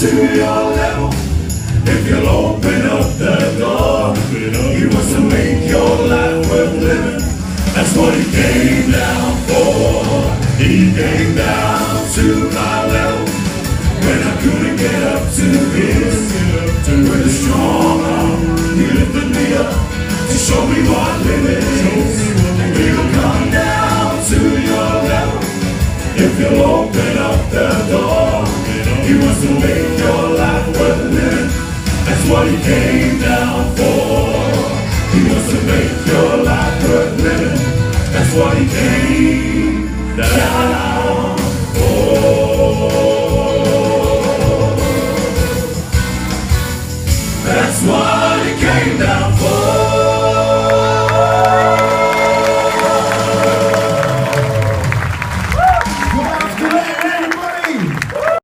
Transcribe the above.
to your level. If you'll open up the door, He wants to make your life worth living. That's what He came down for. He came down to my level when I couldn't get up to His. With a strong arm, He lifted me up to show me what living is. And He'll come down to your level if you'll open up the door. He wants to make your life worth living. That's what He came down for.